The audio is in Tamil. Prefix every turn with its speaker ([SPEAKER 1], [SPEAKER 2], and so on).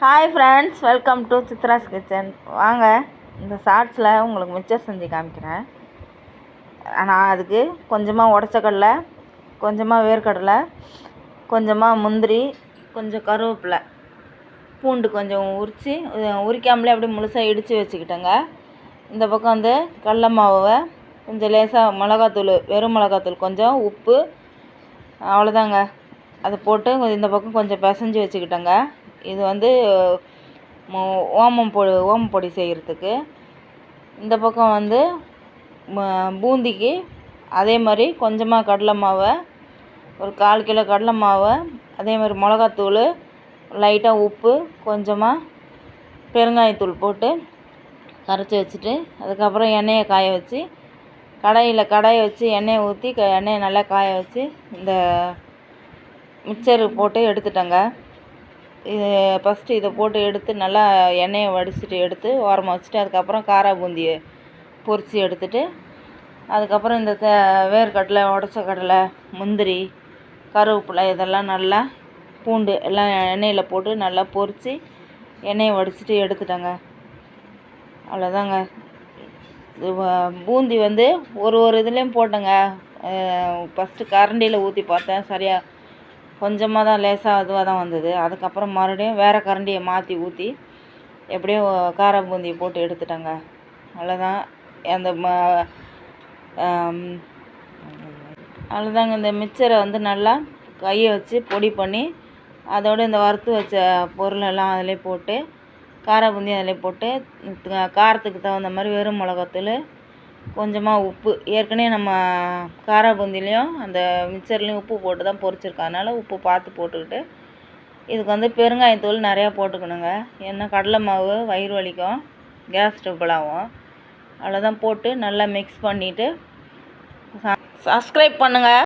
[SPEAKER 1] Hi friends, welcome to Chitra's kitchen. வாங்க, இந்த ஷார்ட்ஸில் உங்களுக்கு மிச்சர் செஞ்சு காமிக்கிறேன். நான் அதுக்கு கொஞ்சமாக உடச்ச கடலை, கொஞ்சமாக வேர்க்கடலை, கொஞ்சமாக முந்திரி, கொஞ்சம் கருவேப்பிலை, பூண்டு கொஞ்சம் உரிக்காமலே அப்படியே முழுசாக இடித்து வச்சுக்கிட்டேங்க. இந்த பக்கம் வந்து கடல மாவை கொஞ்சம் லேசாக மிளகாத்தூள், வெறும் மிளகாத்தூள், கொஞ்சம் உப்பு, அவ்வளோதாங்க. அதை போட்டு இந்த பக்கம் கொஞ்சம் பிசைஞ்சு வச்சுக்கிட்டேங்க. இது வந்து ஓமப்பொடி செய்கிறதுக்கு. இந்த பக்கம் வந்து பூந்திக்கு அதே மாதிரி கொஞ்சமாக கடலை மாவை, ஒரு 1/4 கிலோ கடலை மாவை, அதே மாதிரி மிளகாத்தூள், லைட்டாக உப்பு, கொஞ்சமாக பெருங்காயத்தூள் போட்டு கரைச்சி வச்சுட்டு, அதுக்கப்புறம் எண்ணெயை காய வச்சு கடாயை வச்சு எண்ணெயை ஊற்றி எண்ணெயை நல்லா காய வச்சு இந்த மிக்சர் போட்டு எடுத்துட்டேங்க. இது ஃபஸ்ட்டு இதை போட்டு எடுத்து நல்லா எண்ணெயை வடிச்சிட்டு எடுத்து ஓரமாக வச்சுட்டு, அதுக்கப்புறம் காரா பூந்தியை பொரித்து எடுத்துட்டு, அதுக்கப்புறம் இந்த வேர்க்கடலை, உடச்ச கடலை, முந்திரி, கருவேப்பிலை இதெல்லாம் நல்லா, பூண்டு எல்லாம் எண்ணெயில் போட்டு நல்லா பொரித்து எண்ணெயை வடிச்சிட்டு எடுத்துட்டேங்க. அவ்வளோதாங்க. இது பூந்தி வந்து ஒரு இதுலேயும் போட்டேங்க. ஃபஸ்ட்டு கரண்டியில் ஊற்றி பார்த்தேன், சரியாக கொஞ்சமாக தான், லேசாக இதுவாக தான் வந்தது. அதுக்கப்புறம் மறுபடியும் வேறு கரண்டியை மாற்றி ஊற்றி எப்படியும் காரா பூந்தியை போட்டு எடுத்துட்டேங்க. அவ்வளோதான். அந்த அவ்வளோதாங்க. இந்த மிக்சரை வந்து நல்லா கையை வச்சு பொடி பண்ணி, அதோடு இந்த வறுத்து வச்ச பொருளெல்லாம் அதிலே போட்டு, காரா பூந்தி அதிலே போட்டு, காரத்துக்கு தகுந்த மாதிரி வெறும் மிளகாத்தூள், கொஞ்சமாக உப்பு, ஏற்கனவே நம்ம காரா பூந்திலையும் அந்த மிக்சர்லேயும் உப்பு போட்டு தான் பொரிச்சிருக்கோம். அதனால் உப்பு பார்த்து போட்டுக்கிட்டு, இதுக்கு வந்து பெருங்காயத்தூள் நிறையா போட்டுக்கணுங்க. ஏன்னா கடலை மாவு வயிறு வலிக்கும், கேஸ் ட்ரபிள் ஆகும். அவ்வளோதான். போட்டு நல்லா மிக்ஸ் பண்ணிவிட்டு சப்ஸ்கிரைப் பண்ணுங்கள்.